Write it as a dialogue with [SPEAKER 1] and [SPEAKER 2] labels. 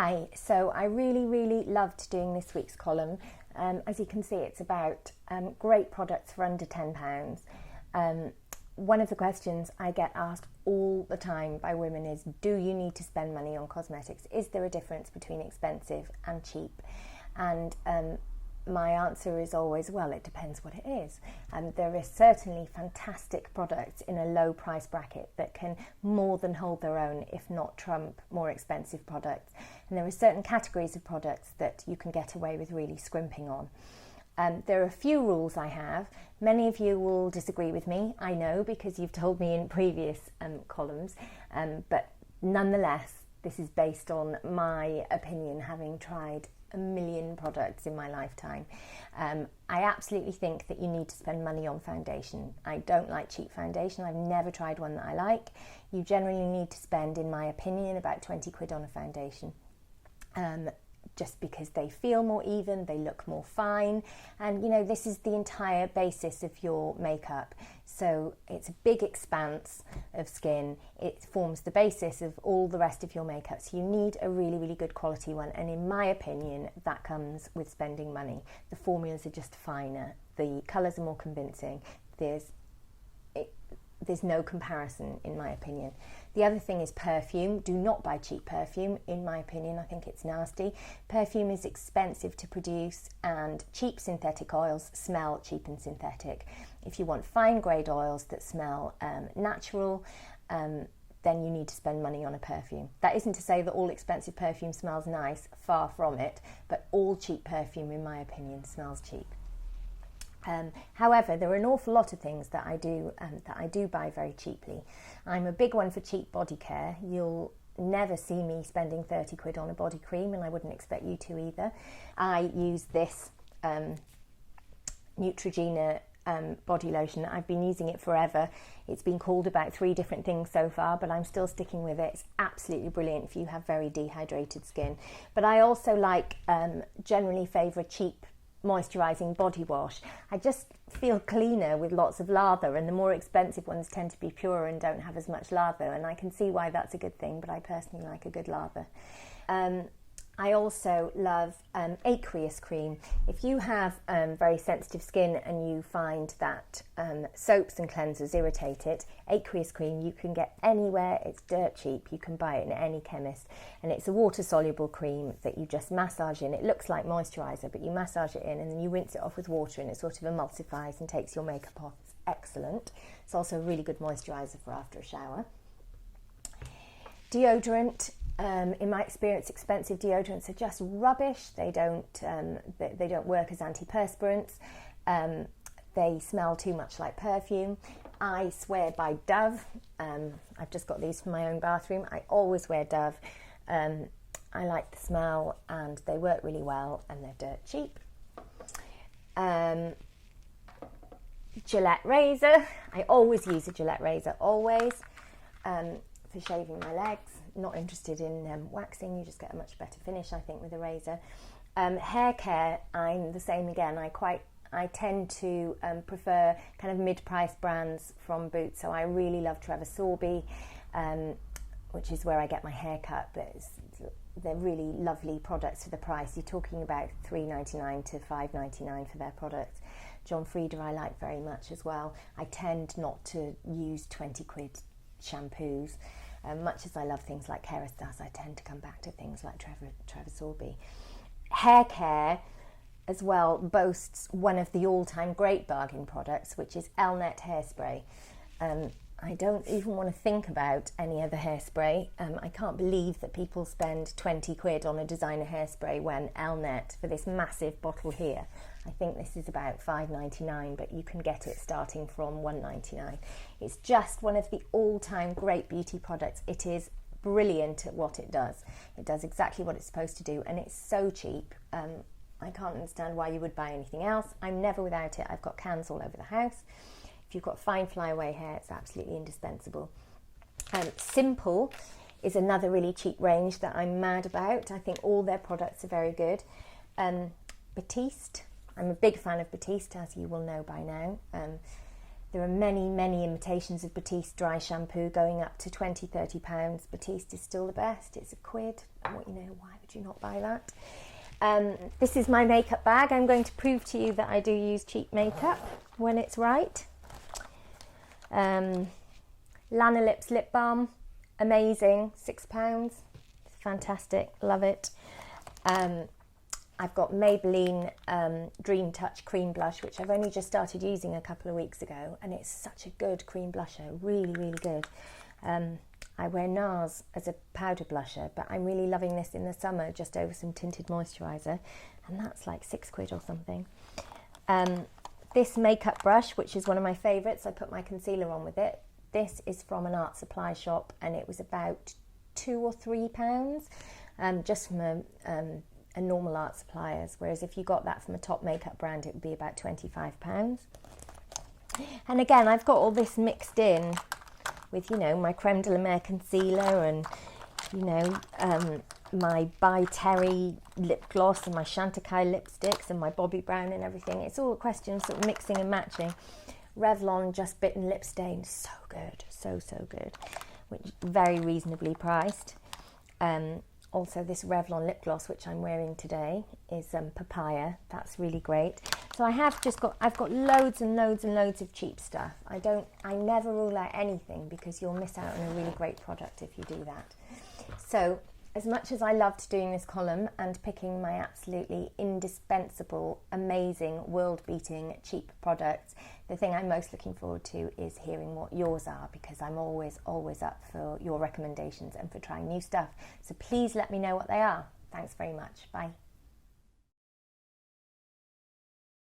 [SPEAKER 1] Hi, so I really loved doing this week's column. As you can see, it's about great products for under £10. One of the questions I get asked all the time by women is, do you need to spend money on cosmetics? Is there a difference between expensive and cheap? And my answer is always, well, it depends what it is. There is certainly fantastic products in a low price bracket that can more than hold their own, if not trump more expensive products. And there are certain categories of products that you can get away with really scrimping on. There are a few rules I have. Many of you will disagree with me, I know, because you've told me in previous columns, but nonetheless, this is based on my opinion, having tried a million products in my lifetime. I absolutely think that you need to spend money on foundation. I don't like cheap foundation. I've never tried one that I like. You generally need to spend, in my opinion, about 20 quid on a foundation. Just because they feel more even, they look more fine, and you know, this is the entire basis of your makeup. So it's a big expanse of skin. It forms the basis of all the rest of your makeup. So you need a really good quality one, and in my opinion, that comes with spending money. The formulas are just finer. The colours are more convincing. There's no comparison, in my opinion. The other thing is perfume. Do not buy cheap perfume, in my opinion. I think it's nasty. Perfume is expensive to produce, and cheap synthetic oils smell cheap and synthetic. If you want fine grade oils that smell natural, then you need to spend money on a perfume. That isn't to say that all expensive perfume smells nice, far from it, but all cheap perfume, in my opinion, smells cheap. However, there are an awful lot of things that I do buy very cheaply. I'm a big one for cheap body care. You'll never see me spending 30 quid on a body cream, and I wouldn't expect you to either. I use this Neutrogena body lotion. I've been using it forever. It's been called about 3 different things so far, but I'm still sticking with it. It's absolutely brilliant if you have very dehydrated skin. But I also generally favour a cheap moisturising body wash. I just feel cleaner with lots of lather, and the more expensive ones tend to be purer and don't have as much lather, and I can see why that's a good thing, but I personally like a good lather. I also love Aqueous Cream. If you have very sensitive skin and you find that soaps and cleansers irritate it, Aqueous Cream you can get anywhere. It's dirt cheap. You can buy it in any chemist, and it's a water-soluble cream that you just massage in. It looks like moisturiser, but you massage it in and then you rinse it off with water, and it sort of emulsifies and takes your makeup off. It's excellent. It's also a really good moisturiser for after a shower. Deodorant. In my experience, expensive deodorants are just rubbish. They don't work as antiperspirants. They smell too much like perfume. I swear by Dove. I've just got these for my own bathroom. I always wear Dove. I like the smell, and they work really well, and they're dirt cheap. Gillette Razor. I always use a Gillette Razor, always, for shaving my legs. Not interested in waxing. You just get a much better finish, I think, with a razor. Hair care, I'm the same again. I tend to prefer kind of mid-priced brands from Boots. So I really love Trevor Sorbet, which is where I get my hair cut. But they're really lovely products for the price. You're talking about $3.99 to $5.99 for their products. John Frieda I like very much as well. I tend not to use 20 quid shampoos. Much as I love things like Kerastase, I tend to come back to things like Trevor Sorbet. Hair care as well boasts one of the all-time great bargain products, which is Elnett Hairspray. I don't even want to think about any other hairspray. I can't believe that people spend 20 quid on a designer hairspray when Elnett, for this massive bottle here, I think this is about $5.99, but you can get it starting from $1.99. It's just one of the all-time great beauty products. It is brilliant at what it does. It does exactly what it's supposed to do, and it's so cheap. I can't understand why you would buy anything else. I'm never without it. I've got cans all over the house. If you've got fine flyaway hair, it's absolutely indispensable. Simple is another really cheap range that I'm mad about. I think all their products are very good. Batiste. I'm a big fan of Batiste, as you will know by now. There are many, many imitations of Batiste dry shampoo going up to £20–30. Batiste is still the best. It's £1. Why would you not buy that? This is my makeup bag. I'm going to prove to you that I do use cheap makeup when it's right. Lana Lips lip balm, amazing, £6. Fantastic, love it. I've got Maybelline Dream Touch cream blush, which I've only just started using a couple of weeks ago, and it's such a good cream blusher, really, really good. I wear NARS as a powder blusher, but I'm really loving this in the summer, just over some tinted moisturiser, and that's like £6 or something. This makeup brush, which is one of my favourites, I put my concealer on with it. This is from an art supply shop, and it was about £2 or £3, just from a normal art suppliers, whereas if you got that from a top makeup brand, it would be about £25. And again, I've got all this mixed in with, my Creme de la Mer concealer and, my By Terry lip gloss and my Chantecaille lipsticks and my Bobbi Brown and everything. It's all a question of sort of mixing and matching. Revlon Just Bitten lip stain, so good, so good, which very reasonably priced. Also, this Revlon lip gloss, which I'm wearing today, is papaya. That's really great. So I've got loads and loads and loads of cheap stuff. I never rule out anything, because you'll miss out on a really great product if you do that. So, as much as I loved doing this column and picking my absolutely indispensable, amazing, world-beating, cheap products, the thing I'm most looking forward to is hearing what yours are, because I'm always up for your recommendations and for trying new stuff. So please let me know what they are. Thanks very much. Bye.